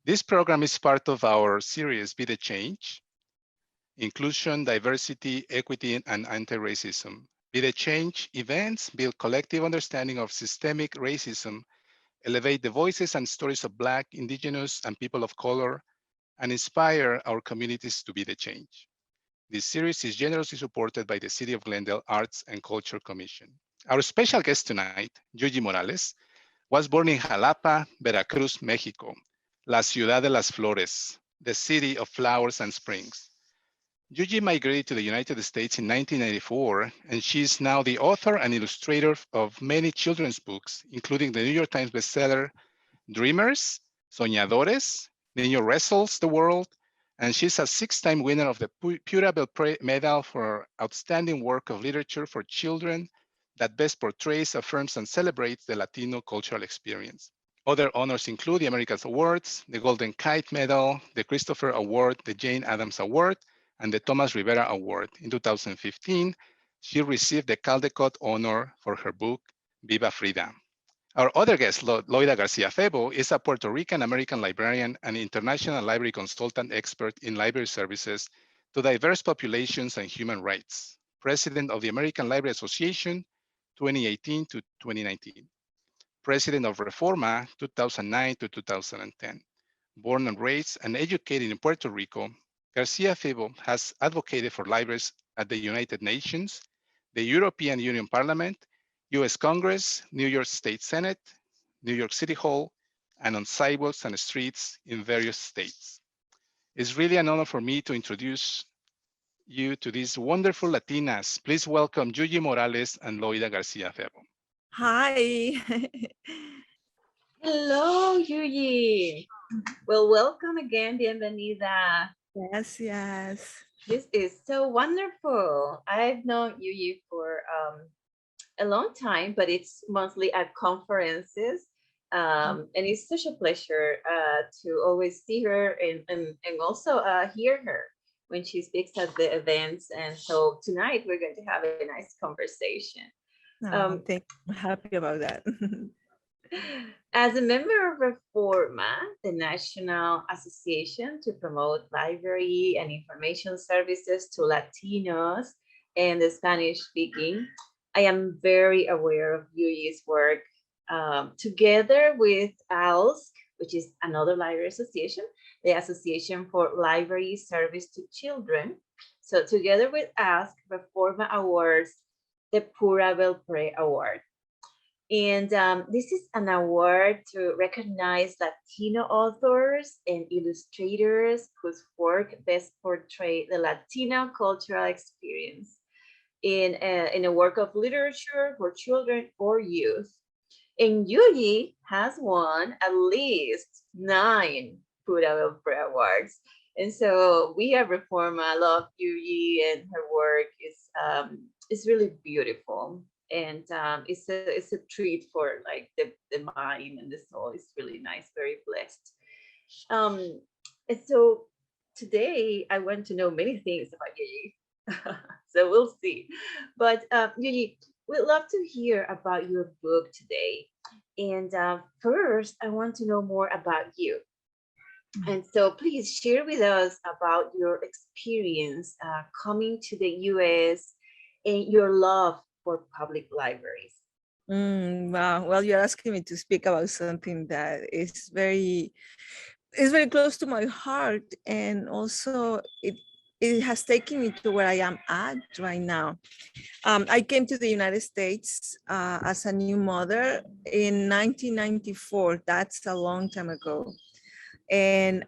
This program is part of our series, Be the Change, Inclusion, Diversity, Equity, and Anti-Racism. Be the Change events build collective understanding of systemic racism, elevate the voices and stories of Black, Indigenous, and people of color, and inspire our communities to be the change. This series is generously supported by the City of Glendale Arts and Culture Commission. Our special guest tonight, Yuyi Morales, was born in Jalapa, Veracruz, Mexico, La Ciudad de las Flores, the city of flowers and springs. Yuyi migrated to the United States in 1994, and she is now the author and illustrator of many children's books, including the New York Times bestseller, Dreamers, Soñadores, Niño Wrestles the World, and she's a 6-time winner of the Pura Belpré Medal for outstanding work of literature for children that best portrays, affirms, and celebrates the Latino cultural experience. Other honors include the America's Awards, the Golden Kite Medal, the Christopher Award, the Jane Addams Award, and the Thomas Rivera Award. In 2015, she received the Caldecott Honor for her book, Viva Frida. Our other guest, Loida Garcia-Febo, is a Puerto Rican-American librarian and international library consultant expert in library services to diverse populations and human rights, president of the American Library Association, 2018 to 2019, president of Reforma, 2009 to 2010. Born and raised and educated in Puerto Rico, Garcia-Febo has advocated for libraries at the United Nations, the European Union Parliament, US Congress, New York State Senate, New York City Hall, and on sidewalks and streets in various states. It's really an honor for me to introduce you to these wonderful Latinas. Please welcome Yuyi Morales and Loida Garcia-Febo. Hi. Hello, Yuyi. Well, welcome again, bienvenida. Yes. This is so wonderful. I've known Yuyi for a long time, but it's mostly at conferences. And it's such a pleasure to always see her and also hear her when she speaks at the events. And so tonight we're going to have a nice conversation. I'm happy about that. As a member of Reforma, the National Association to promote library and information services to Latinos and the Spanish speaking, I am very aware of Yuyi's work. Together with ALSC, which is another library association, the Association for Library Service to Children. So together with ALSC, Reforma awards the Pura Belpré Award. And this is an award to recognize Latino authors and illustrators whose work best portray the Latino cultural experience in a work of literature for children or youth. And Yuyi has won at least 9 Pura Belpré Awards. And so we at Reforma love Yuyi, and her work is really beautiful. And it's a treat for like the mind and the soul. It's really nice, very blessed. And so today I want to know many things about Yuyi. So we'll see. But Yuyi, we'd love to hear about your book today. And first, I want to know more about you. And so please share with us about your experience coming to the US and your love for public libraries. Wow. Well, you're asking me to speak about something that is very close to my heart, and also it has taken me to where I am at right now. I came to the United States as a new mother in 1994. That's a long time ago. And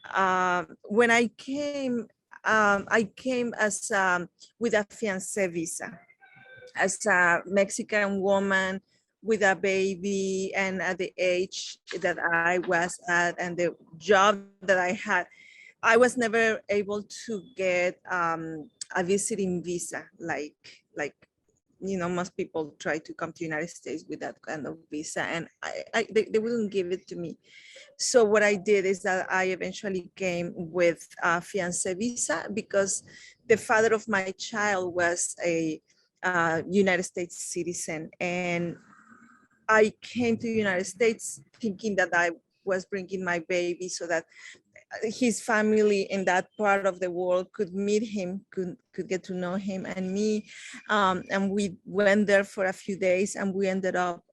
when I came as with a fiancé visa, as a Mexican woman with a baby, and at the age that I was at and the job that I had, I was never able to get a visiting visa like most people try to come to the United States with that kind of visa, and they wouldn't give it to me. So what I did is that I eventually came with a fiancé visa because the father of my child was a United States citizen, and I came to the United States thinking that I was bringing my baby so that his family in that part of the world could meet him, could get to know him and me. And we went there for a few days, and we ended up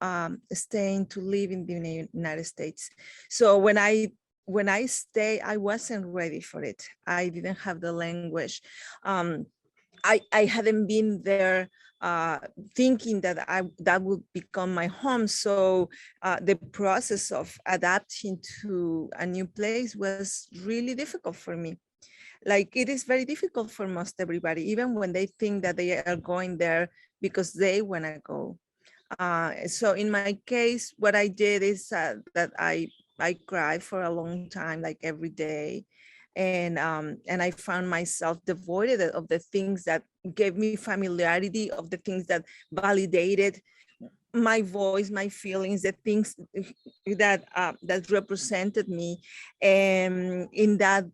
staying to live in the United States. So when I stay, I wasn't ready for it. I didn't have the language. I hadn't been there thinking that that would become my home. So the process of adapting to a new place was really difficult for me. Like, it is very difficult for most everybody, even when they think that they are going there because they want to go. So in my case, what I did is that I cried for a long time, like every day. And I found myself devoid of the things that gave me familiarity, of the things that validated my voice, my feelings, the things that represented me. And in that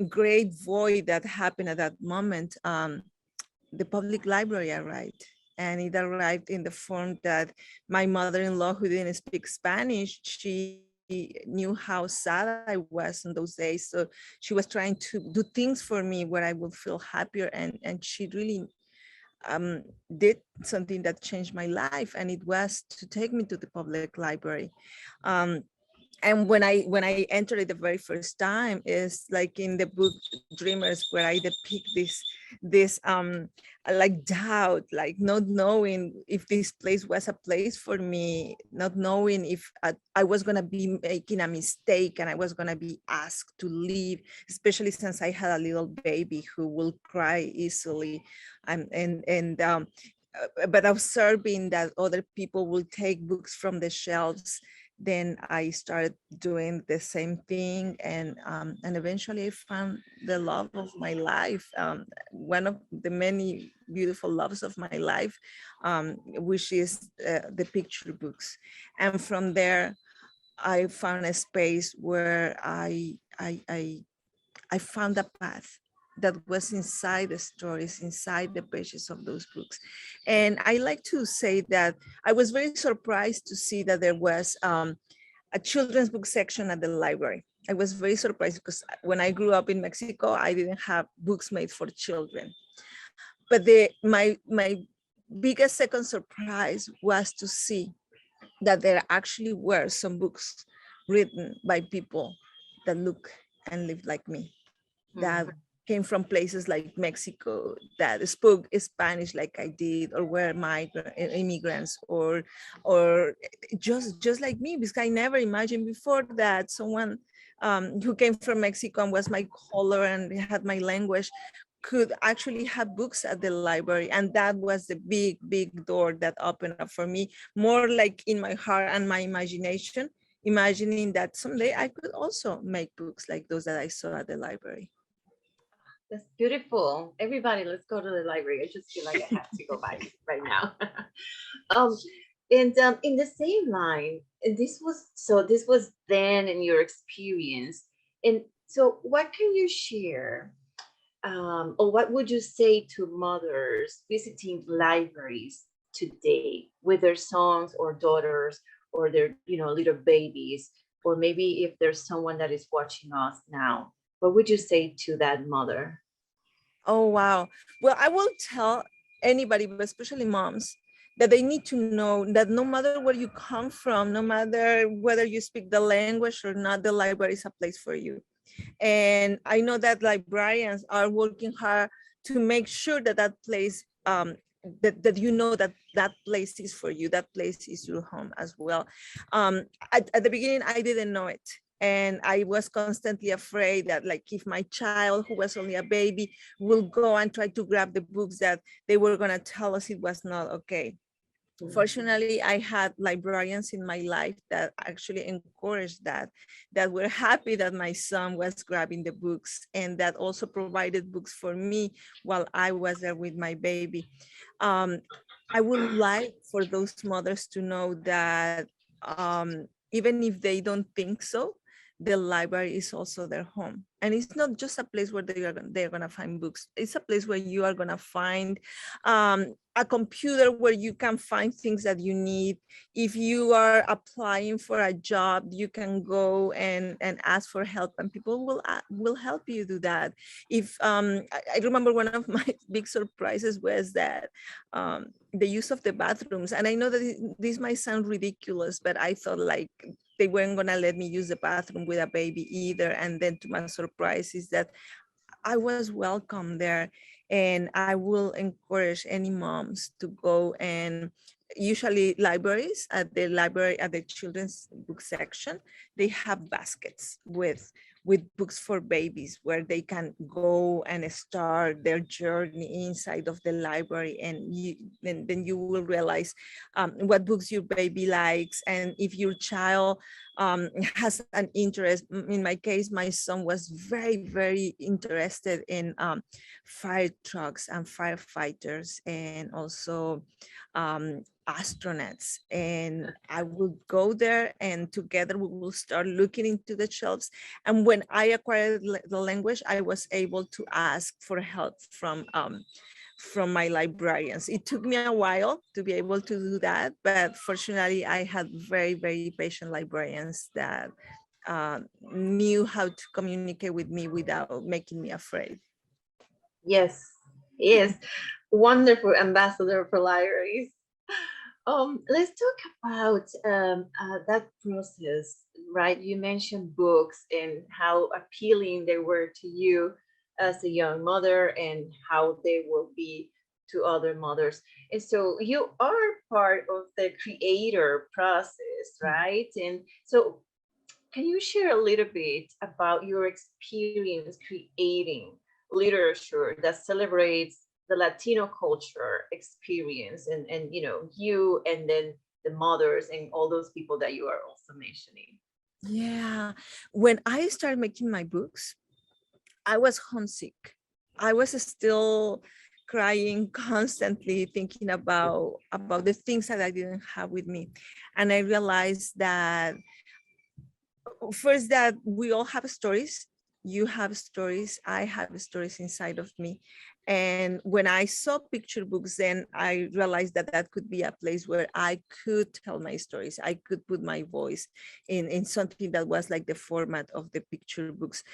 great void that happened at that moment, the public library arrived. And it arrived in the form that my mother-in-law, who didn't speak Spanish, she knew how sad I was in those days. So she was trying to do things for me where I would feel happier. And she really did something that changed my life. And it was to take me to the public library. Um, and when I entered it the very first time, is like in the book Dreamers, where I depict this like doubt, like not knowing if this place was a place for me, not knowing if I was going to be making a mistake and I was going to be asked to leave, especially since I had a little baby who will cry easily. But observing that other people will take books from the shelves, then I started doing the same thing, and eventually I found the love of my life, one of the many beautiful loves of my life, which is the picture books. And from there, I found a space where I found a path that was inside the stories, inside the pages of those books. And I like to say that I was very surprised to see that there was a children's book section at the library. I was very surprised because when I grew up in Mexico, I didn't have books made for children. But my biggest second surprise was to see that there actually were some books written by people that look and live like me, that came from places like Mexico, that spoke Spanish like I did, or were immigrants, or just like me, because I never imagined before that someone who came from Mexico and was my color and had my language could actually have books at the library. And that was the big door that opened up for me, more like in my heart and my imagination, imagining that someday I could also make books like those that I saw at the library. That's beautiful. Everybody, let's go to the library. I just feel like I have to go by right now. um, and in the same line, and this was then in your experience. And so what can you share? Or what would you say to mothers visiting libraries today with their sons or daughters or their, little babies, or maybe if there's someone that is watching us now, what would you say to that mother? Oh, wow. Well, I will tell anybody, but especially moms, that they need to know that no matter where you come from, no matter whether you speak the language or not, the library is a place for you. And I know that librarians are working hard to make sure that that place, that you know that that place is for you, that place is your home as well. At the beginning, I didn't know it. And I was constantly afraid that, like, if my child, who was only a baby, will go and try to grab the books, that they were going to tell us it was not okay. Fortunately, I had librarians in my life that actually encouraged that were happy that my son was grabbing the books, and that also provided books for me while I was there with my baby. Um, I would like for those mothers to know that even if they don't think so, the library is also their home. And it's not just a place where they're gonna find books. It's a place where you are gonna find a computer where you can find things that you need. If you are applying for a job, you can go and ask for help, and people will help you do that. If I remember one of my big surprises was that the use of the bathrooms. And I know that this might sound ridiculous, but I thought like they weren't gonna let me use the bathroom with a baby either. And then to my surprise is that I was welcome there. And I will encourage any moms to go, and usually libraries, at the library, at the children's book section, they have baskets with books for babies where they can go and start their journey inside of the library. And then you will realize what books your baby likes. And if your child has an interest, in my case, my son was very interested in fire trucks and firefighters, and also astronauts. And I will go there, and together we will start looking into the shelves. And when I acquired the language, I was able to ask for help from my librarians. It took me a while to be able to do that, but fortunately I had very patient librarians that knew how to communicate with me without making me afraid. Yes, yes, wonderful ambassador for libraries. Let's talk about that process, right? You mentioned books and how appealing they were to you as a young mother, and how they will be to other mothers. And so you are part of the creator process, right? And so can you share a little bit about your experience creating literature that celebrates the Latino culture experience, and you, and then the mothers and all those people that you are also mentioning? Yeah, when I started making my books, I was homesick. I was still crying constantly, thinking about the things that I didn't have with me. And I realized that first, that we all have stories. You have stories, I have stories inside of me. And when I saw picture books, then I realized that that could be a place where I could tell my stories. I could put my voice in something that was like the format of the picture books.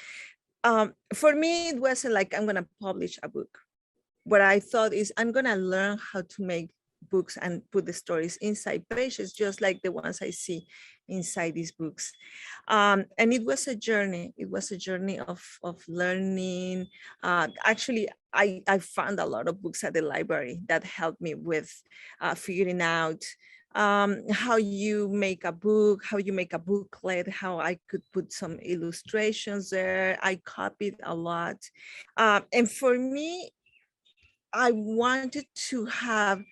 For me, it wasn't like I'm gonna publish a book. What I thought is I'm gonna learn how to make books and put the stories inside pages, just like the ones I see inside these books. And it was a journey. It was a journey of learning. Actually, I found a lot of books at the library that helped me with figuring out how you make a book, how you make a booklet, how I could put some illustrations there. I copied a lot. And for me, I wanted to have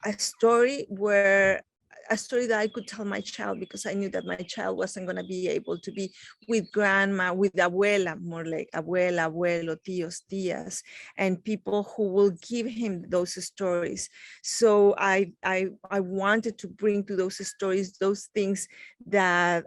a story that I could tell my child, because I knew that my child wasn't going to be able to be with grandma, with abuela, more like abuela, abuelo, tíos, tías, and people who will give him those stories. So I wanted to bring to those stories those things that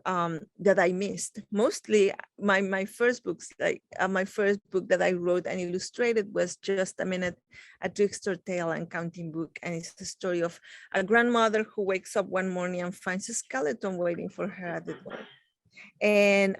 that I missed. Mostly my first books, like my first book that I wrote and illustrated was Just a Minute, a Trickster Tale and Counting Book. And it's the story of a grandmother who wakes up one morning and finds a skeleton waiting for her at the door. And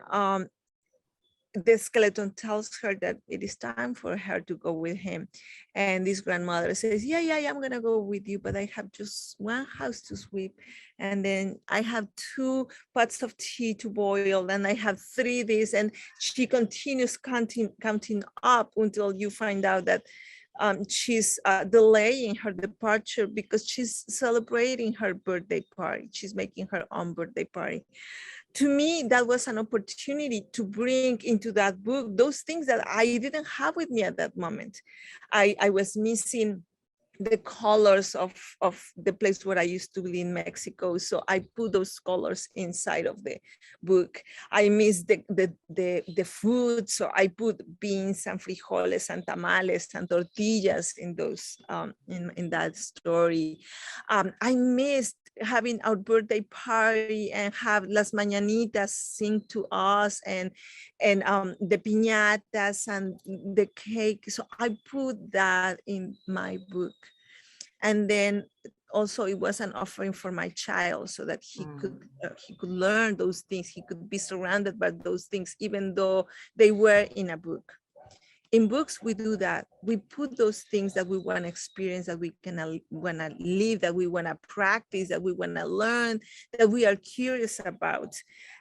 the skeleton tells her that it is time for her to go with him. And this grandmother says, yeah, I'm gonna go with you, but I have just one house to sweep. And then I have 2 pots of tea to boil, and I have 3 this. And she continues counting up until you find out that she's delaying her departure because she's celebrating her birthday party. She's making her own birthday party. To me, that was an opportunity to bring into that book those things that I didn't have with me at that moment. I was missing the colors of the place where I used to be in Mexico. So I put those colors inside of the book. I miss the food. So I put beans and frijoles and tamales and tortillas in those in that story. I missed having our birthday party and have las mañanitas sing to us, and the piñatas and the cake. So I put that in my book. And then also it was an offering for my child, so that he could learn those things, he could be surrounded by those things, even though they were in a book. In books we do that, we put those things that we want to experience, that we can want to live, that we want to practice, that we want to learn, that we are curious about.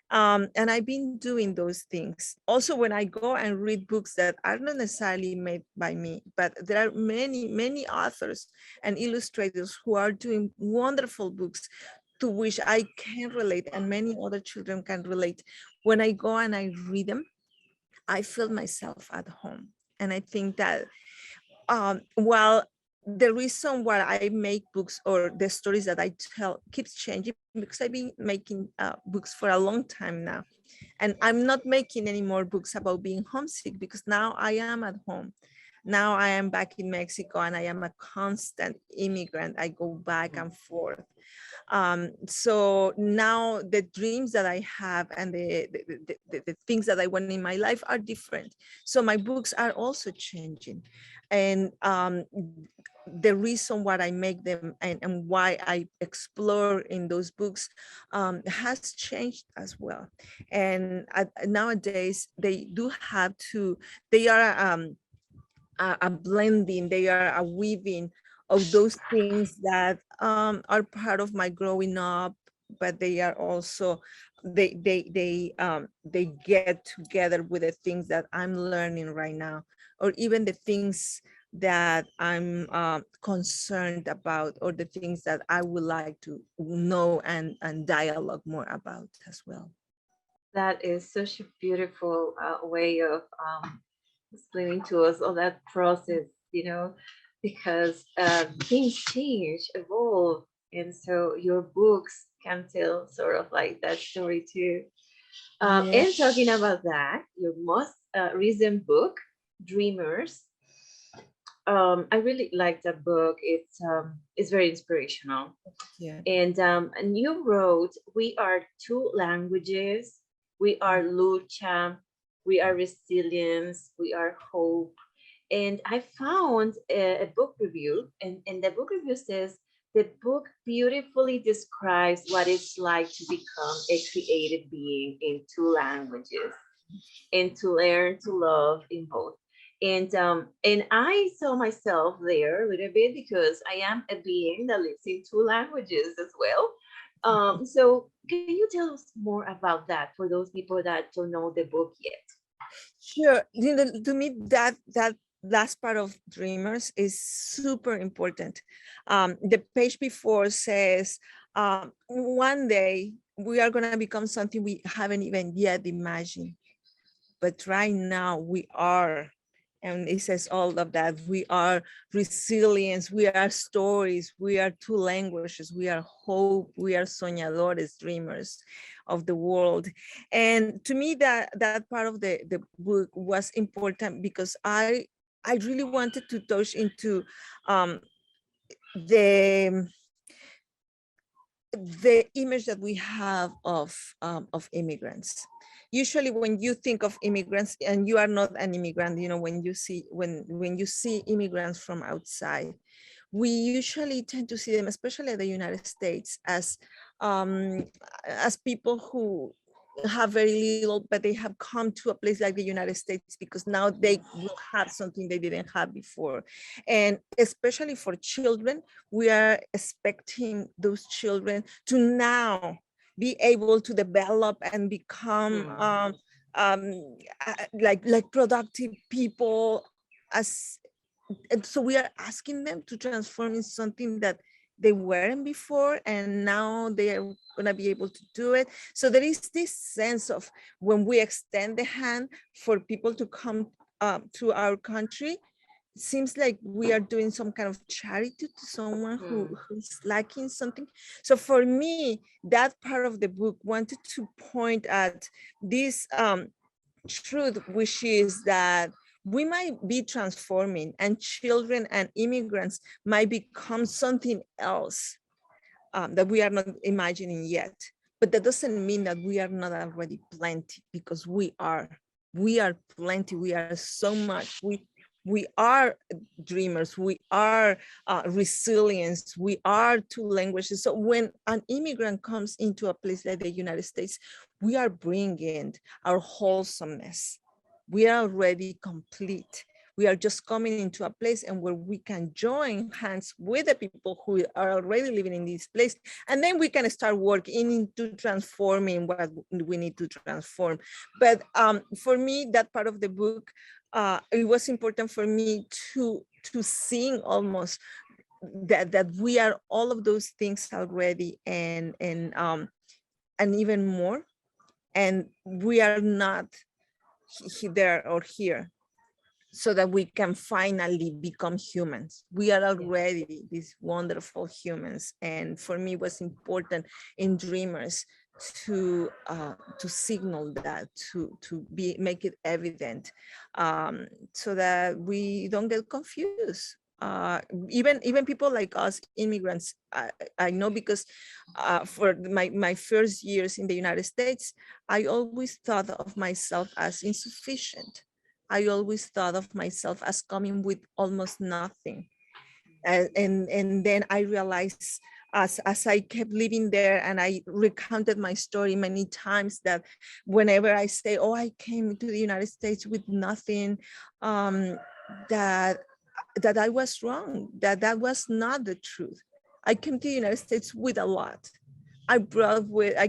And I've been doing those things also when I go and read books that are not necessarily made by me, but there are many authors and illustrators who are doing wonderful books to which I can relate, and many other children can relate. When I go and I read them, I feel myself at home. And I think that while the reason why I make books, or the stories that I tell, keeps changing, because I've been making books for a long time now. And I'm not making any more books about being homesick, because now I am at home. Now I am back in Mexico, and I am a constant immigrant. I go back and forth. So now the dreams that I have and the things that I want in my life are different. So my books are also changing. And the reason why I make them, and why I explore in those books has changed as well. And nowadays they do have to, they are a blending, they are a weaving of those things that are part of my growing up, but they are also, they get together with the things that I'm learning right now, or even the things that I'm concerned about, or the things that I would like to know and dialogue more about as well. That is such a beautiful way of explaining to us all that process, because things change, evolve. And so your books can tell sort of like that story too. Yeah. And talking about that, your most recent book, Dreamers, I really like that book. It's very inspirational. Yeah. And you wrote, "We are two languages. We are lucha. We are resilience. We are hope." And I found a book review, and the book review says the book beautifully describes what it's like to become a creative being in two languages, and to learn to love in both. And I saw myself there a little bit, because I am a being that lives in two languages as well. So can you tell us more about that for those people that don't know the book yet? Sure. To me, that last part of Dreamers is super important. The page before says, one day we are going to become something we haven't even yet imagined. But right now we are. And it says all of that. We are resilience, we are stories, we are two languages, we are hope, we are soñadores, dreamers of the world. And to me, that part of the book was important, because I really wanted to touch into the image that we have of immigrants. Usually when you think of immigrants, and you are not an immigrant, when you see immigrants from outside, we usually tend to see them, especially in the United States, as people who have very little, but they have come to a place like the United States because now they will have something they didn't have before. And especially for children, we are expecting those children to now be able to develop and become like productive people. And so we are asking them to transform in something that they weren't before, and now they are going to be able to do it. So there is this sense of, when we extend the hand for people to come to our country, it seems like we are doing some kind of charity to someone who's lacking something. So for me, that part of the book wanted to point at this truth, which is that we might be transforming, and children and immigrants might become something else that we are not imagining yet. But that doesn't mean that we are not already plenty, because we are plenty. We are so much. We are dreamers. We are resilience. We are two languages. So when an immigrant comes into a place like the United States, we are bringing our wholesomeness. We are already complete. We are just coming into a place and where we can join hands with the people who are already living in this place. And then we can start working into transforming what we need to transform. But for me, that part of the book, it was important for me to sing almost that we are all of those things already, and even more. And we are not there or here, so that we can finally become humans. We are already these wonderful humans. And for me, it was important in Dreamers to signal that, to make it evident, so that we don't get confused. Even people like us, immigrants, I know, because for my first years in the United States, I always thought of myself as insufficient. I always thought of myself as coming with almost nothing. And then I realized, as I kept living there and I recounted my story many times, that whenever I say, oh, I came to the United States with nothing, that I was wrong, that was not the truth. I came to the United States with a lot. I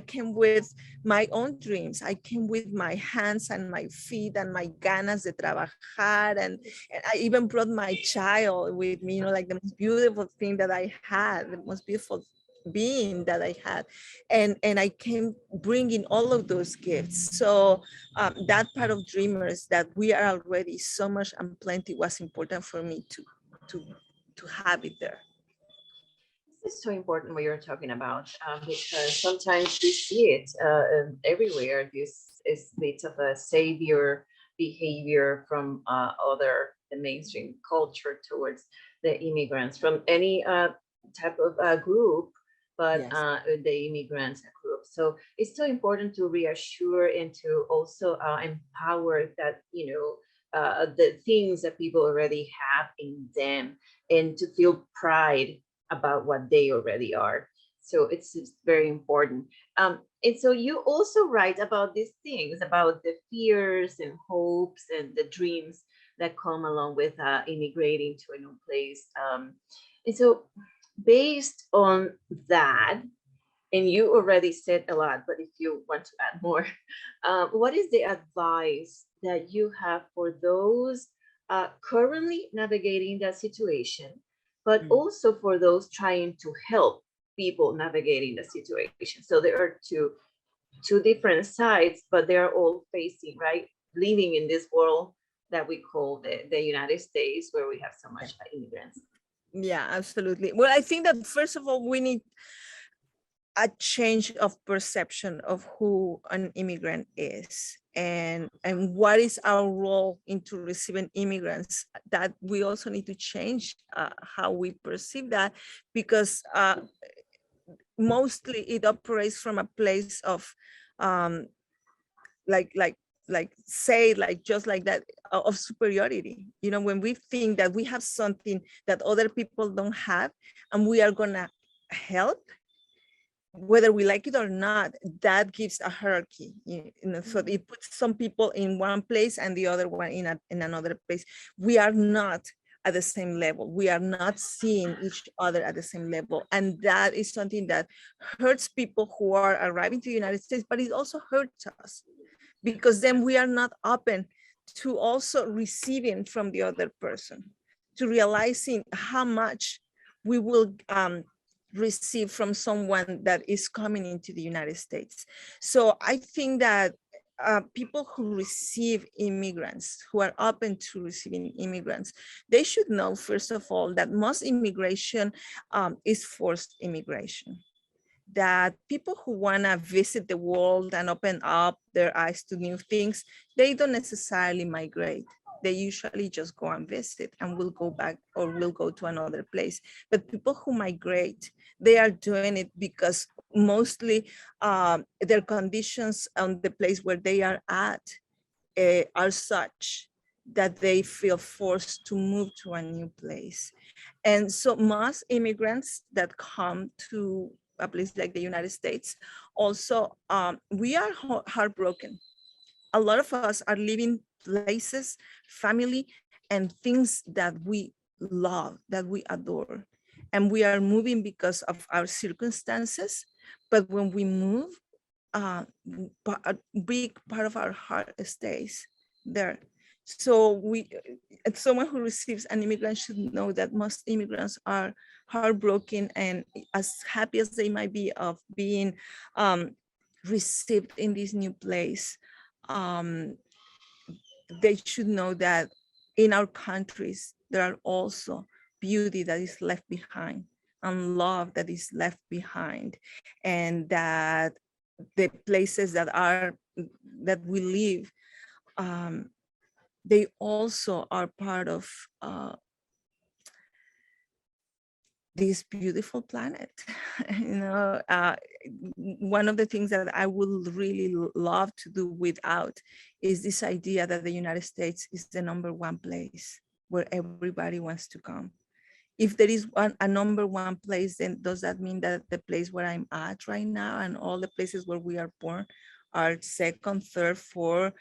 came with my own dreams. I came with my hands and my feet and my ganas de trabajar. And I even brought my child with me, like the most beautiful thing that I had, the most beautiful being that I had. And I came bringing all of those gifts. So that part of Dreamers, that we are already so much and plenty, was important for me to have it there. This is so important what you're talking about, because sometimes we see it everywhere. This is bit of a savior behavior from the mainstream culture towards the immigrants from any type of group, but Yes. the immigrants group. So it's so important to reassure and to also empower that, the things that people already have in them, and to feel pride about what they already are. So it's very important. And so you also write about these things, about the fears and hopes and the dreams that come along with immigrating to a new place. And so based on that, and you already said a lot, but if you want to add more, what is the advice that you have for those currently navigating that situation, but also for those trying to help people navigating the situation? So there are two different sides, but they're all facing, right, living in this world that we call the United States, where we have so much immigrants. Yeah, absolutely. Well, I think that first of all, we need a change of perception of who an immigrant is, and what is our role into receiving immigrants. That we also need to change how we perceive that, because mostly it operates from a place of um, like say, like just like that, of superiority. When we think that we have something that other people don't have, and we are gonna help, whether we like it or not, that gives a hierarchy. So it puts some people in one place and the other one in another place. We are not at the same level. We are not seeing each other at the same level. And that is something that hurts people who are arriving to the United States, but it also hurts us, because then we are not open to also receiving from the other person, to realizing how much we will receive from someone that is coming into the United States. So I think that people who receive immigrants, who are open to receiving immigrants, they should know, first of all, that most immigration is forced immigration. That people who want to visit the world and open up their eyes to new things, they don't necessarily migrate. they usually just go and visit and will go back or will go to another place. But people who migrate, they are doing it because mostly their conditions on the place where they are at are such that they feel forced to move to a new place. And so most immigrants that come to a place like the United States, also, we are heartbroken. A lot of us are leaving places, family, and things that we love, that we adore. And we are moving because of our circumstances. But when we move, a big part of our heart stays there. So someone who receives an immigrant should know that most immigrants are heartbroken, and as happy as they might be of being received in this new place, um, they should know that in our countries, there are also beauty that is left behind and love that is left behind, and that the places that we live, um, they also are part of this beautiful planet. you know uh, One of the things that I would really love to do without is this idea that the United States is the #1 place where everybody wants to come. If there is a #1 place, then does that mean that the place where I'm at right now and all the places where we are born are second, third, fourth,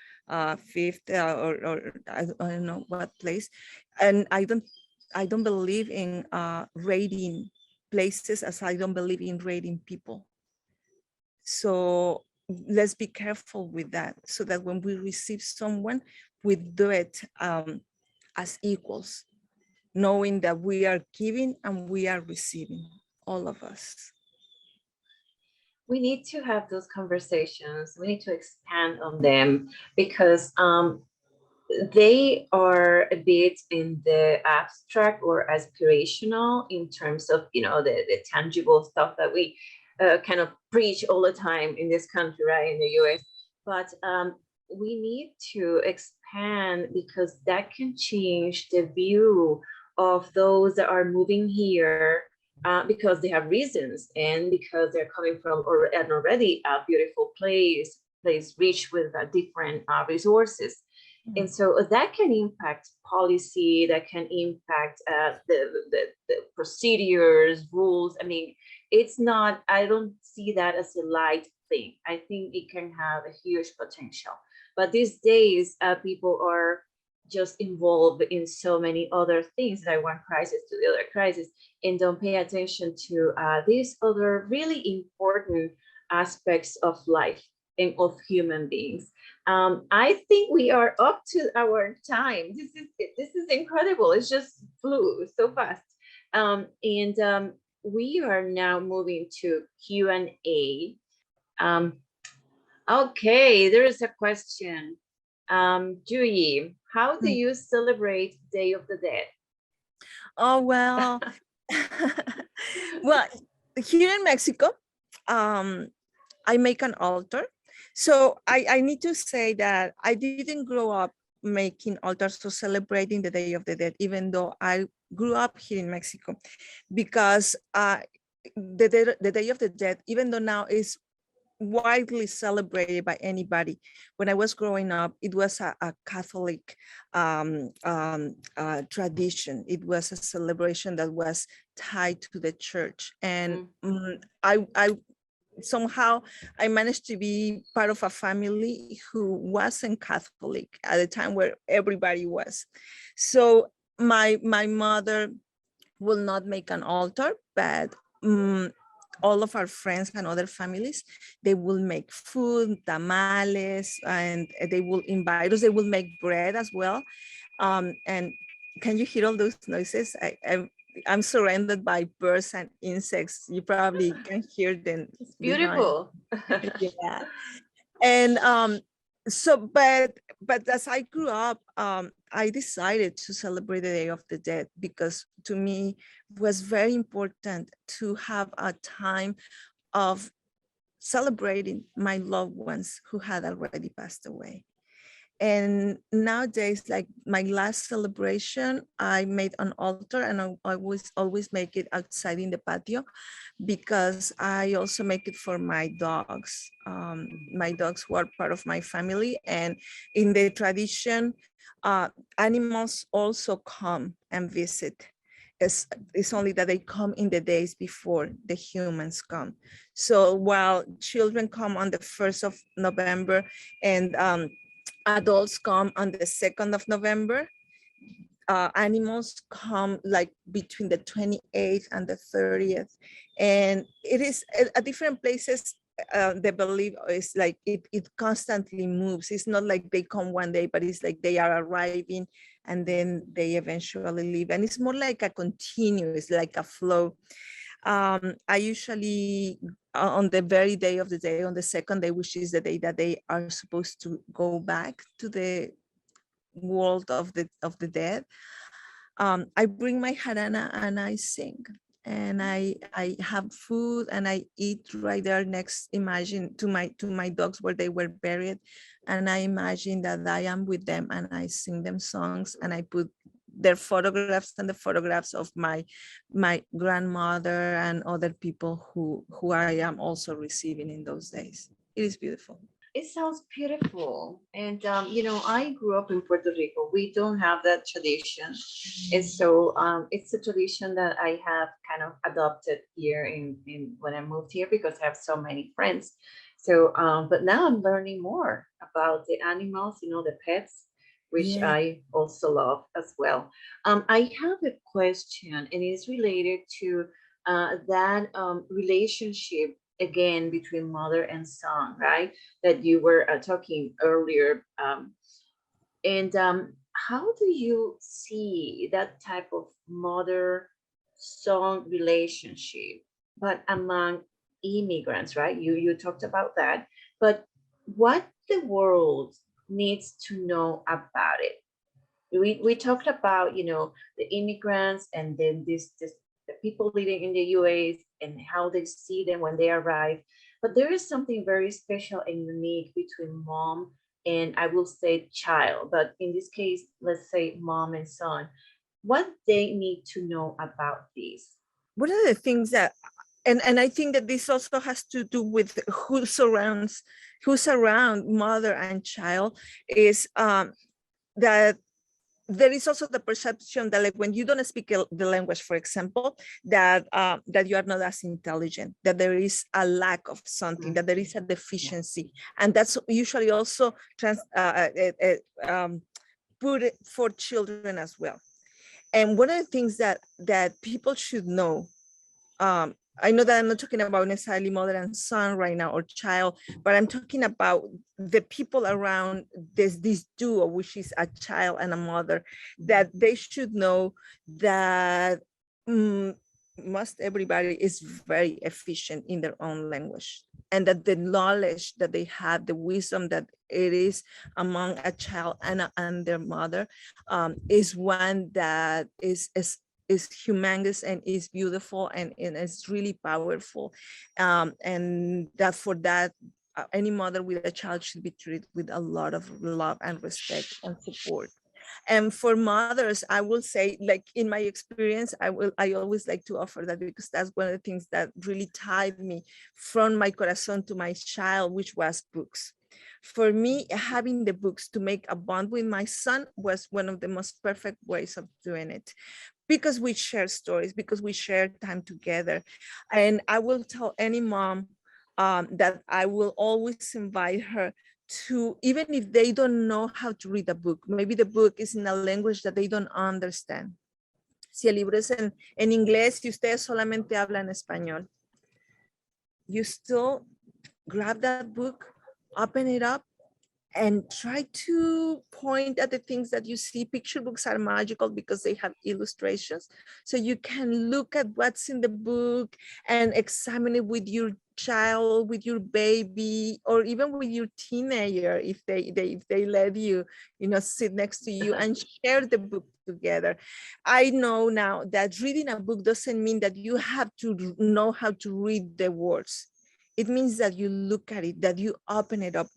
fifth, or I don't know what place? And I don't believe in rating places as I don't believe in rating people. So let's be careful with that, so that when we receive someone, we do it as equals, knowing that we are giving and we are receiving, all of us. We need to have those conversations. We need to expand on them because they are a bit in the abstract or aspirational in terms of, the tangible stuff that we kind of preach all the time in this country, right, in the US. But we need to expand because that can change the view of those that are moving here because they have reasons and because they're coming from an already beautiful place rich with different resources. And so that can impact policy, that can impact the procedures, rules. I mean, it's not, I don't see that as a light thing. I think it can have a huge potential. But these days, people are just involved in so many other things, like one crisis to the other crisis, and don't pay attention to these other really important aspects of life and of human beings. I think we are up to our time. This is incredible. It's just flew so fast. And we are now moving to Q&A. Okay, there is a question. Yuyi, how do you celebrate Day of the Dead? Oh, well, well, here in Mexico, I make an altar. So I need to say that I didn't grow up making altars or celebrating the Day of the Dead, even though I grew up here in Mexico, because the Day of the Dead, even though now is widely celebrated by anybody, when I was growing up, it was a Catholic tradition. It was a celebration that was tied to the church. And I somehow I managed to be part of a family who wasn't Catholic at the time where everybody was. So my mother will not make an altar, but all of our friends and other families, they will make food, tamales, and they will invite us. They will make bread as well. And can you hear all those noises? I'm surrounded by birds and insects. You probably can hear them. It's beautiful. Yeah. And but as I grew up, I decided to celebrate the Day of the Dead because to me it was very important to have a time of celebrating my loved ones who had already passed away. And nowadays, like my last celebration, I made an altar, and I always make it outside in the patio, because I also make it for my dogs. My dogs who are part of my family, and in the tradition, animals also come and visit. It's only that they come in the days before the humans come. So while children come on the 1st of November, and adults come on the 2nd of November, animals come like between the 28th and the 30th. And it is at different places. The belief is like it constantly moves. It's not like they come one day, but it's like they are arriving and then they eventually leave. And it's more like a continuous, like a flow. I usually, on the very day of the day, on the second day, which is the day that they are supposed to go back to the world of the dead, I bring my jarana and I sing, and I have food and I eat right there next, imagine to my dogs where they were buried, and I imagine that I am with them and I sing them songs, and I put their photographs and the photographs of my grandmother and other people who I am also receiving in those days. It is beautiful. It sounds beautiful. And, I grew up in Puerto Rico. We don't have that tradition. And so it's a tradition that I have kind of adopted here in when I moved here, because I have so many friends. So, but now I'm learning more about the animals, the pets, which Yeah. I also love as well. I have a question, and it's related to that relationship again between mother and son, right? That you were talking earlier. And how do you see that type of mother son relationship, but among immigrants, right? You talked about that, but what the world needs to know about it. We talked about the immigrants, and then this the people living in the US and how they see them when they arrive. But there is something very special and unique between mom and, I will say, child, but in this case, let's say mom and son. What they need to know about this. One of the things that, and I think that this also has to do with who's around mother and child, is that there is also the perception that, like, when you don't speak the language, for example, that you are not as intelligent, that there is a lack of something, that there is a deficiency, and that's usually also put it for children as well. And one of the things that people should know, I know that I'm not talking about necessarily mother and son right now, or child, but I'm talking about the people around this duo, which is a child and a mother, that they should know that most everybody is very efficient in their own language, and that the knowledge that they have, the wisdom that it is among a child and their mother, is one that is humongous and is beautiful, and it's really powerful, and that for that, any mother with a child should be treated with a lot of love and respect and support. And for mothers, I will say, like, in my experience, I always like to offer that, because that's one of the things that really tied me from my corazón to my child, which was books. For me, having the books to make a bond with my son was one of the most perfect ways of doing it, because we share stories, because we share time together. And I will tell any mom that I will always invite her to, even if they don't know how to read a book, maybe the book is in a language that they don't understand. Si el libro es en inglés y ustedes solamente hablan español, you still grab that book, open it up, and try to point at the things that you see. Picture books are magical because they have illustrations. So you can look at what's in the book and examine it with your child, with your baby, or even with your teenager, if they let you, sit next to you and share the book together. I know now that reading a book doesn't mean that you have to know how to read the words. It means that you look at it, that you open it up.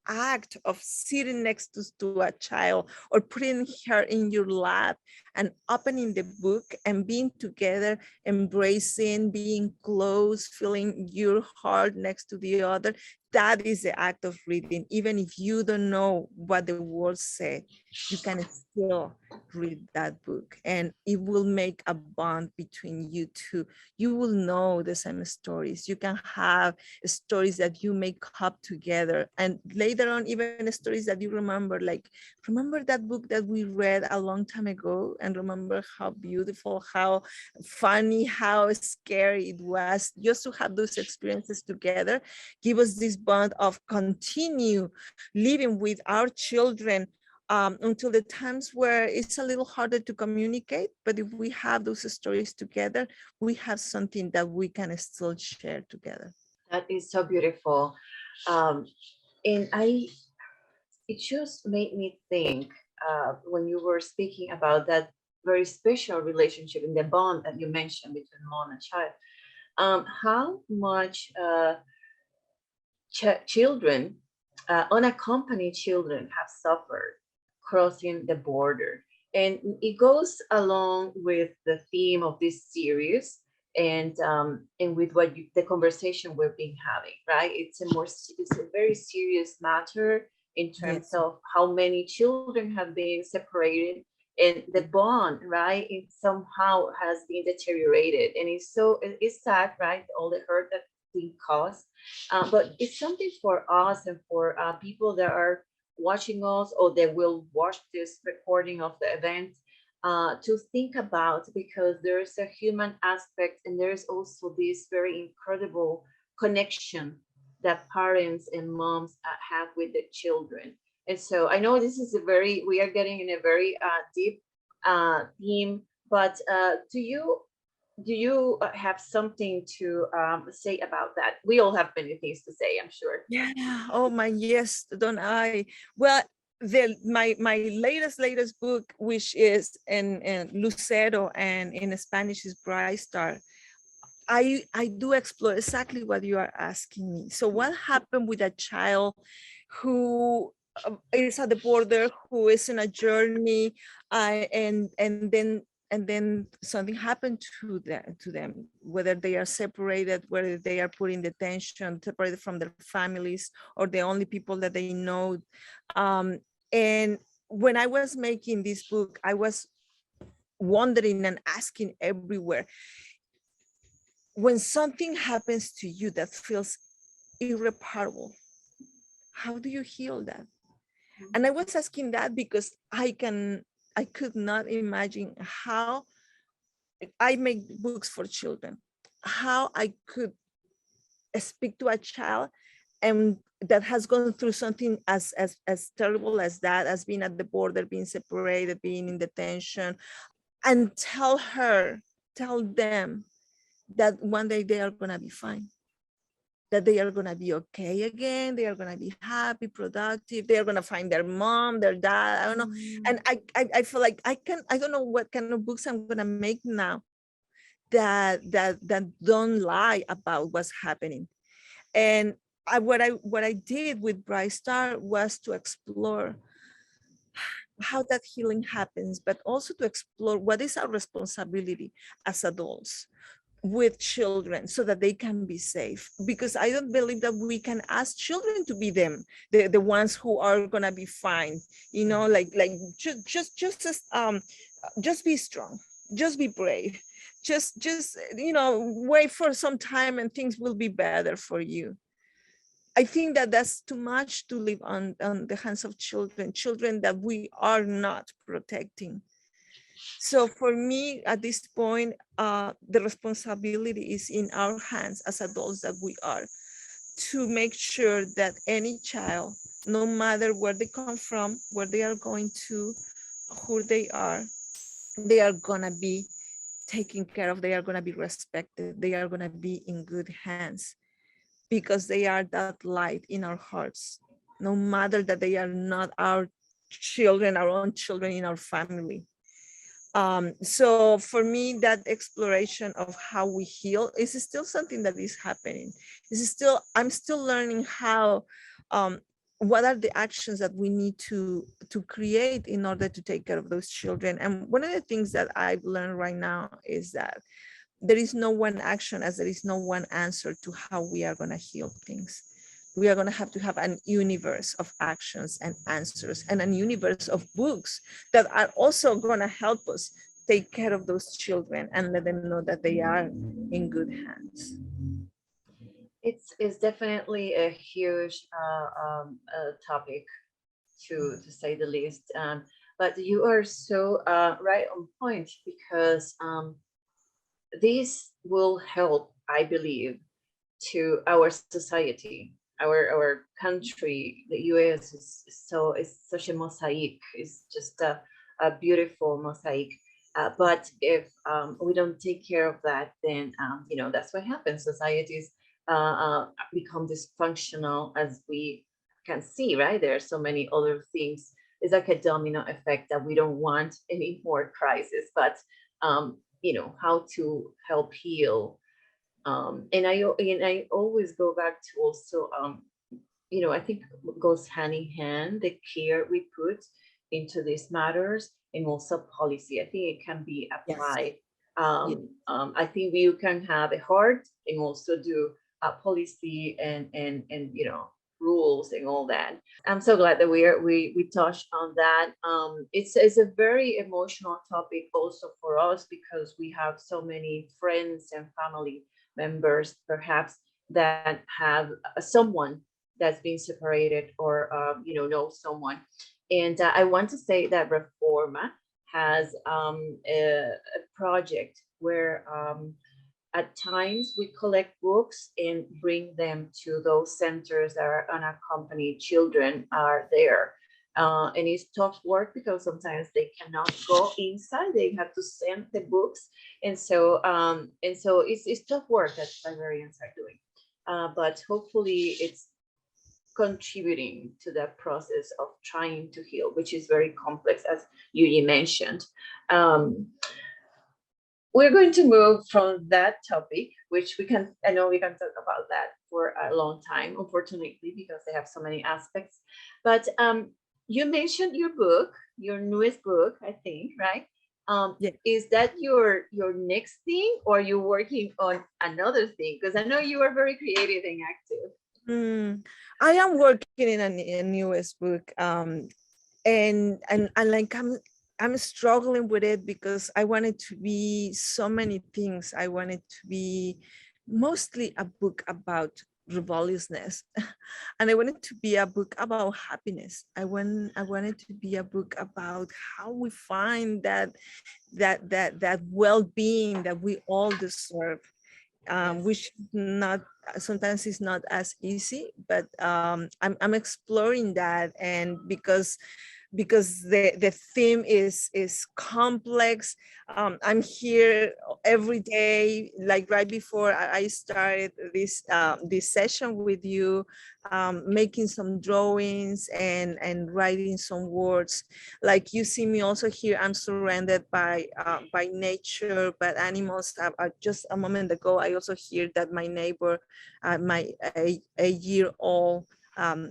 act of sitting next to a child or putting her in your lap and opening the book and being together, embracing, being close, feeling your heart next to the other, that is the act of reading. Even if you don't know what the words say, you can still read that book and it will make a bond between you two. You will know the same stories. You can have stories that you make up together, and later on even stories that you remember, like, remember that book that we read a long time ago, and remember how beautiful, how funny, how scary it was. Just to have those experiences together give us this bond of continue living with our children until the times where it's a little harder to communicate. But if we have those stories together, we have something that we can still share together. That is so beautiful. Um, and it just made me think when you were speaking about that very special relationship and the bond that you mentioned between mom and child, how much children, unaccompanied children, have suffered crossing the border. And it goes along with the theme of this series and with the conversation we've been having, right? It's a very serious matter in terms Yes. of how many children have been separated, and the bond, right? It somehow has been deteriorated, and it's sad, right? All the hurt that been caused, but it's something for us and for people that are watching us or that will watch this recording of the event to think about, because there's a human aspect and there's also this very incredible connection that parents and moms have with the children. And so I know this is we are getting in a very deep theme, but do you have something to say about that? We all have many things to say, I'm sure. Yeah. Oh my, yes, don't I? Well, my latest book, which is in Lucero and in Spanish is Bright Star. I do explore exactly what you are asking me. So what happened with a child who is at the border, who is in a journey, and then something happened to them, whether they are separated, whether they are put in detention, separated from their families, or the only people that they know. And when I was making this book, I was wondering and asking everywhere, when something happens to you that feels irreparable, how do you heal that? And I was asking that because I could not imagine how I make books for children, how I could speak to a child and that has gone through something as terrible as that, as being at the border, being separated, being in detention, and tell them that one day they are gonna be fine, that they are going to be okay again. They are going to be happy, productive. They are going to find their mom, their dad. I don't know. And I feel like I don't know what kind of books I'm going to make now that don't lie about what's happening. And what I did with Bright Star was to explore how that healing happens, but also to explore what is our responsibility as adults with children so that they can be safe, because I don't believe that we can ask children to be the ones who are gonna be fine, like just be strong, just be brave, just wait for some time and things will be better for you. I think that that's too much to leave on the hands of children that we are not protecting. So for me, at this point, the responsibility is in our hands as adults that we are, to make sure that any child, no matter where they come from, where they are going to, who they are gonna be taken care of, they are gonna be respected, they are gonna be in good hands, because they are that light in our hearts, no matter that they are not our children, our own children in our family. So for me, that exploration of how we heal is still something that is happening. I'm still learning how what are the actions that we need to create in order to take care of those children. And one of the things that I've learned right now is that there is no one action, as there is no one answer to how we are going to heal things. We are going to have an universe of actions and answers, and a universe of books that are also going to help us take care of those children and let them know that they are in good hands. It's definitely a huge topic, to say the least. But you are so right on point, because this will help, I believe, to our society, our country. The U.S. is such a mosaic. It's just a beautiful mosaic. But if we don't take care of that, then that's what happens. Societies become dysfunctional, as we can see. Right, there are so many other things. It's like a domino effect that we don't want any more crisis. But how to help heal. And I always go back to also, I think goes hand in hand, the care we put into these matters, and also policy. I think it can be Yes. applied. Yeah. I think you can have a heart and also do a policy and rules and all that. I'm so glad that we touched on that. It's a very emotional topic also for us, because we have so many friends and family members, perhaps, that have someone that's been separated, or know someone. And I want to say that Reforma has a project where at times we collect books and bring them to those centers that are unaccompanied children are there. And it's tough work, because sometimes they cannot go inside; they have to send the books, and so it's tough work that librarians are doing. But hopefully, it's contributing to that process of trying to heal, which is very complex, as Yuyi mentioned. Um, we're going to move from that topic, which I know we can talk about that for a long time, unfortunately, because they have so many aspects. But you mentioned your newest book, I think, right? Yeah. Is that your next thing, or are you working on another thing? Because I know you are very creative and active. I am working in a newest book, and like I'm struggling with it because I want it to be so many things. I want it to be mostly a book about rebelliousness, and I want it to be a book about happiness. I want it to be a book about how we find that well-being that we all deserve, Yes. which not sometimes is not as easy, but I'm exploring that. And because the theme is complex, I'm here every day, like right before I started this session with you, making some drawings and writing some words. Like you see me also here, I'm surrounded by nature, but animals. Just a moment ago I also hear that my neighbor, my a year old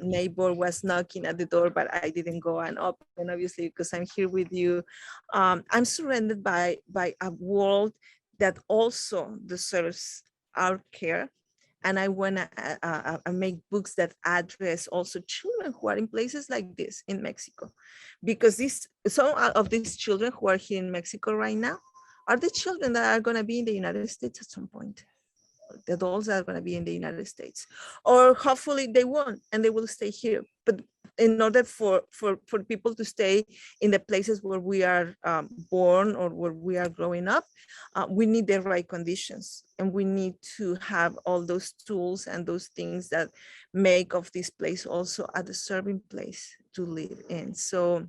neighbor was knocking at the door, but I didn't go and open, obviously, because I'm here with you. I'm surrounded by a world that also deserves our care. And I want to make books that address also children who are in places like this in Mexico, because some of these children who are here in Mexico right now are the children that are going to be in the United States at some point. The adults are going to be in the United States, or hopefully they won't and they will stay here. But in order for people to stay in the places where we are born or where we are growing up, we need the right conditions, and we need to have all those tools and those things that make of this place also a deserving place to live in. So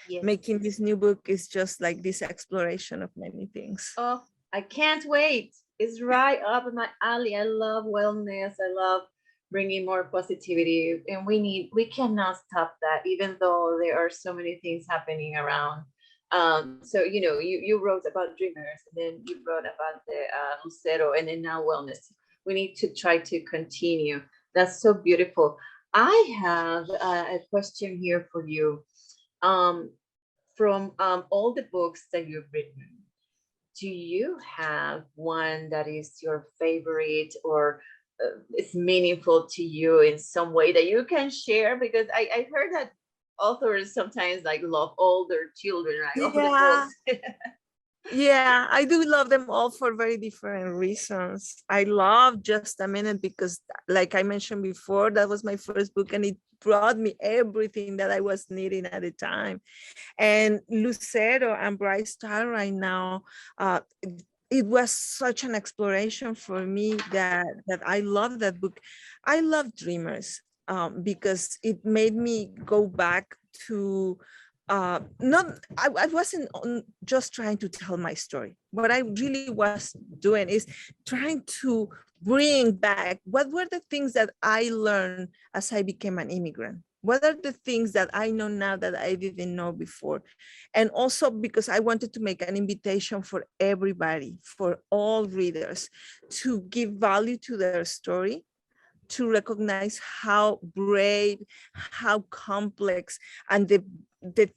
Yes. making this new book is just like this exploration of many things. Oh, I can't wait. It's right up my alley. I love wellness. I love bringing more positivity. And we cannot stop that, even though there are so many things happening around. So, you wrote about dreamers, and then you wrote about the Lucero, and then now wellness. We need to try to continue. That's so beautiful. I have a question here for you. Um, from all the books that you've written, do you have one that is your favorite or is meaningful to you in some way that you can share? Because I heard that authors sometimes like love all their children, right? All the Yeah, books. yeah, I do love them all for very different reasons. I love Just a Minute because, like I mentioned before, that was my first book and it brought me everything that I was needing at the time. And Lucero and Bright Star right now, it was such an exploration for me that I love that book. I love Dreamers because it made me go back to not I wasn't just trying to tell my story. What I really was doing is trying to bring back what were the things that I learned as I became an immigrant. What are the things that I know now that I didn't know before? And also because I wanted to make an invitation for everybody, for all readers, to give value to their story, to recognize how brave, how complex, and the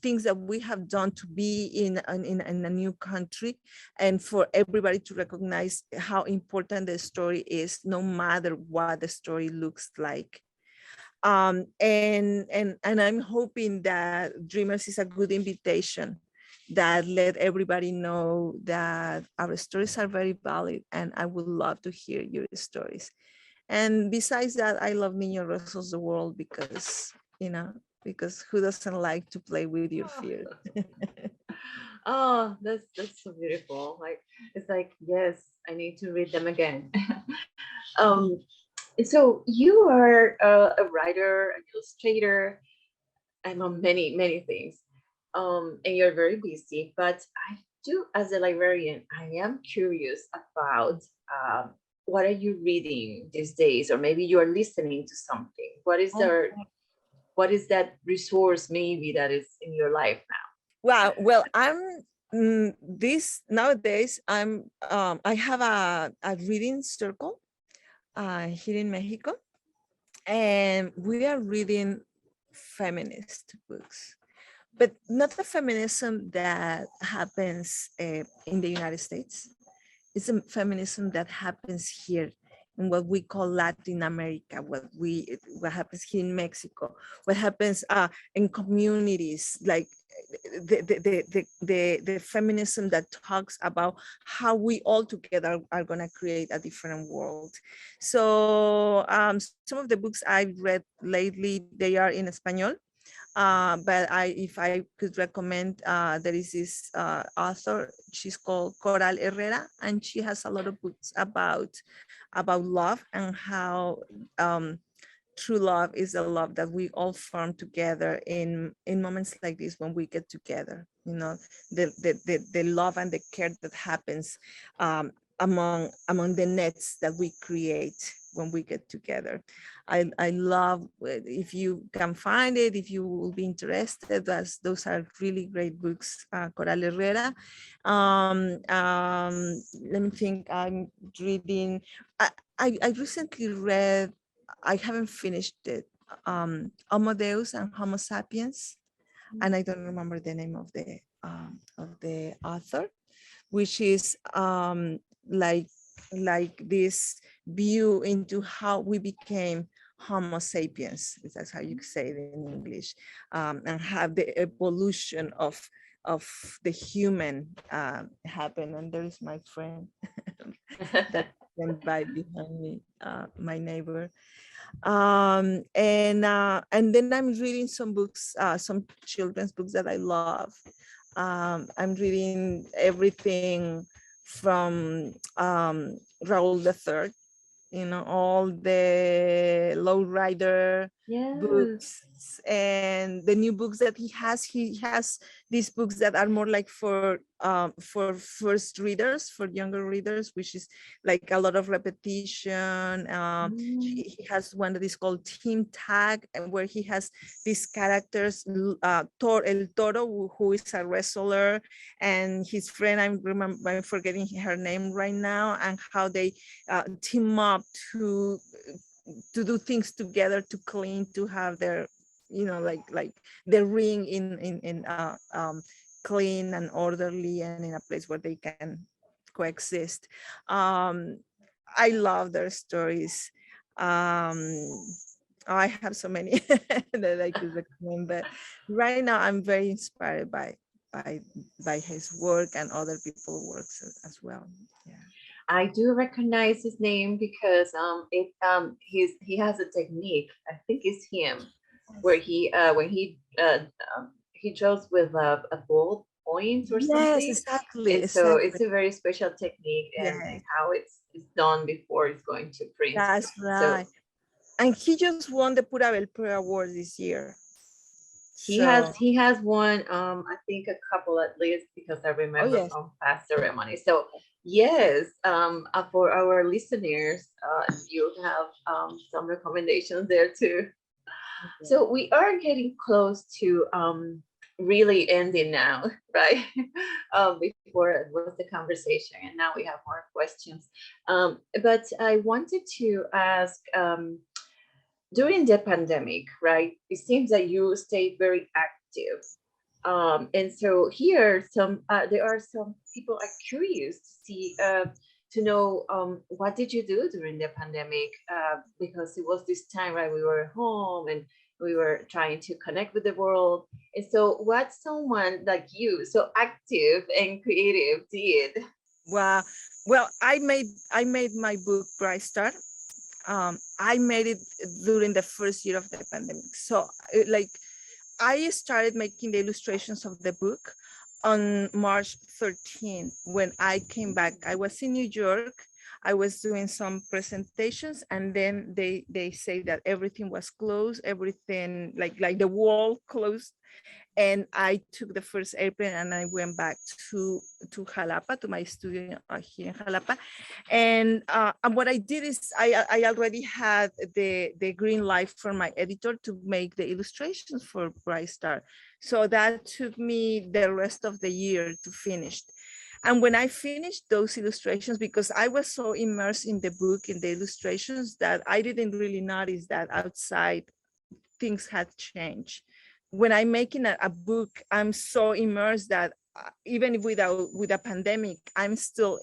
things that we have done to be in a new country, and for everybody to recognize how important the story is, no matter what the story looks like. And I'm hoping that Dreamers is a good invitation that let everybody know that our stories are very valid, and I would love to hear your stories. And besides that, I love Niño Wrestles the World because, because who doesn't like to play with your fears? Oh, that's so beautiful. Like it's like, yes, I need to read them again. um, so you are a writer, an illustrator, among many many things, and you're very busy. But I do, as a librarian, I am curious about what are you reading these days, or maybe you are listening to something. Oh, What is that resource maybe that is in your life now? wow. Well, this nowadays. I have a reading circle here in Mexico, and we are reading feminist books, but not the feminism that happens in the United States. It's a feminism that happens here in what we call Latin America, what happens here in Mexico, what happens in communities, like the feminism that talks about how we all together are going to create a different world. So some of the books I've read lately, they are in Espanol, but if I could recommend, there is this author, she's called Coral Herrera, and she has a lot of books about love and how true love is a love that we all form together in moments like this when we get together. The love and the care that happens among the nets that we create when we get together. I love if you can find it, if you will be interested. Those are really great books. Coral Herrera. Let me think. I'm reading. I, I recently read. I haven't finished it. Homo Deus and Homo Sapiens, and I don't remember the name of the author, which is like this view into how we became Homo sapiens, if that's how you say it in English, and have the evolution of the human happen. And there is my friend that went by behind me, my neighbor. And then I'm reading some books, some children's books that I love. I'm reading everything from Raul III, all the lowrider Yes. books and the new books that he has. He has these books that are more like for first readers, for younger readers, which is like a lot of repetition. Mm. He has one that is called Team Tag, and where he has these characters, El Toro, who is a wrestler, and his friend, I'm forgetting her name right now, and how they team up to to do things together, to clean, to have their, like their ring clean and orderly and in a place where they can coexist. um I love their stories. I have so many that I could recommend, but right now I'm very inspired by by his work and other people's works as well. Yeah. I do recognize his name because he has a technique. I think it's him, where he draws with a ball point or Yes, something, exactly, and so it's exactly. a very special technique, and Yes, how it's done before it's going to print. that's So right. And he just won the Pura Belpre Award this year. he has So, he has one, I think a couple at least, because I oh remember yes. from past ceremonies. So yes, for our listeners, you have some recommendations there too. Okay. So we are getting close to really ending now, right? Before it was the conversation, and now we have more questions. But I wanted to ask, during the pandemic, right? It seems that you stayed very active. And so here, there are some people are curious to see, to know, what did you do during the pandemic? Because it was this time, right? We were home and we were trying to connect with the world. And so, what someone like you, so active and creative, did? Wow. Well, I made my book Bright Star. I made it during the first year of the pandemic. So, like, I started making the illustrations of the book on March 13th when I came back. I was in New York. I was doing some presentations, and then they say that everything was closed, everything like the wall closed, and I took the first airplane and I went back to Jalapa, to my studio here in Jalapa. And what I did is I already had the green light from my editor to make the illustrations for Bright Star. So that took me the rest of the year to finish. And when I finished those illustrations, because I was so immersed in the book, in the illustrations, that I didn't really notice that outside things had changed. When I'm making a book, I'm so immersed that even with a pandemic, I'm still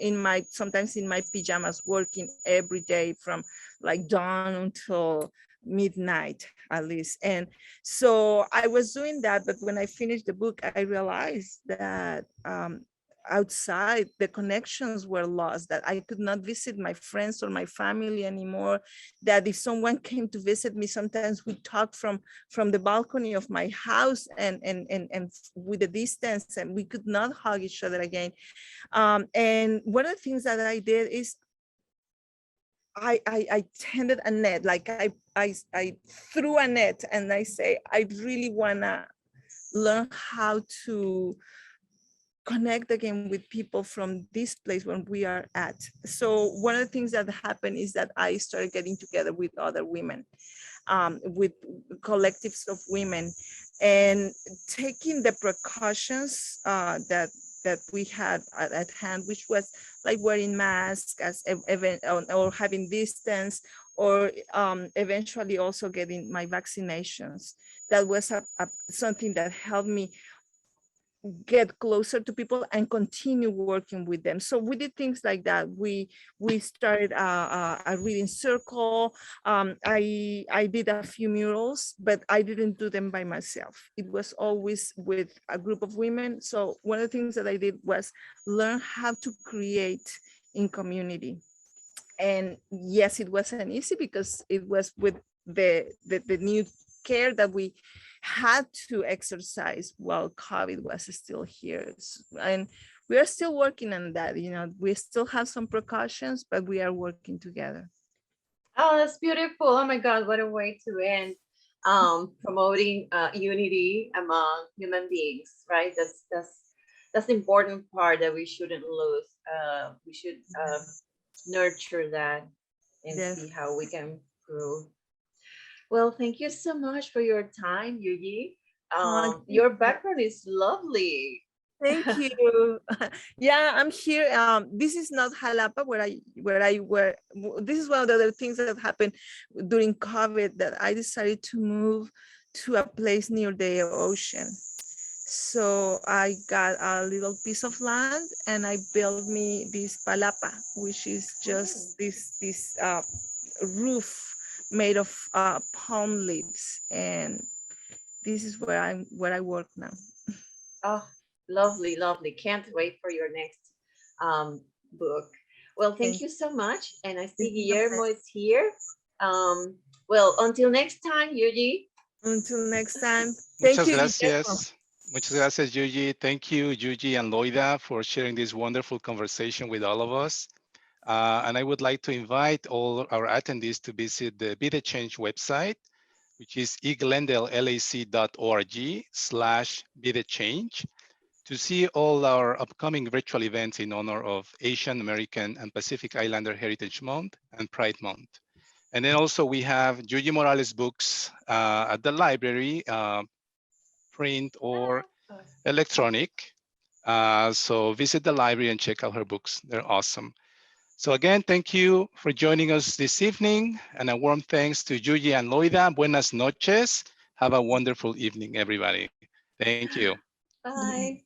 sometimes in my pajamas working every day from like dawn until midnight at least. And so I was doing that, but when I finished the book, I realized that outside the connections were lost, that I could not visit my friends or my family anymore, that if someone came to visit me, sometimes we talked from the balcony of my house, and with the distance, and we could not hug each other again. And one of the things that I did is I tended a net, like I threw a net, and I say I really wanna learn how to connect again with people from this place when we are at. So one of the things that happened is that I started getting together with other women, with collectives of women, and taking the precautions that we had at hand, which was like wearing masks as event, or having distance, or eventually also getting my vaccinations. That was something that helped me get closer to people and continue working with them. So we did things like that. We started a reading circle. I did a few murals, but I didn't do them by myself. It was always with a group of women. So one of the things that I did was learn how to create in community. And yes, it wasn't easy because it was with the new care that we had to exercise while COVID was still here. And we are still working on that. We still have some precautions, but we are working together. Oh, that's beautiful. Oh my God, what a way to end. Promoting unity among human beings, right? That's the important part that we shouldn't lose. We should nurture that and see Yes. how we can grow. Well, thank you so much for your time, Yuyi. Oh, thank Your you. background is lovely. Thank you. Yeah, I'm here. This is not Jalapa this is one of the other things that happened during COVID, that I decided to move to a place near the ocean. So I got a little piece of land and I built me this palapa, which is Oh, just this roof made of palm leaves, and this is where I work now. oh, lovely, lovely. Can't wait for your next book. Well, thank Thank you so much. And I you see so Guillermo much. is here. Well, until next time, Yuji. Until next time. Thank Muchas you, Guillermo. gracias. Muchas gracias, Yuyi. Thank you, Yuyi and Loida, for sharing this wonderful conversation with all of us. And I would like to invite all our attendees to visit the Be the Change website, which is eglendale.lac.org/be the change, to see all our upcoming virtual events in honor of Asian American and Pacific Islander Heritage Month and Pride Month. And then also we have Yuyi Morales books at the library, print or Ah, electronic. So visit the library and check out her books. They're awesome. So again, thank you for joining us this evening, and a warm thanks to Yuyi and Loida. Buenas noches. Have a wonderful evening, everybody. Thank you. bye.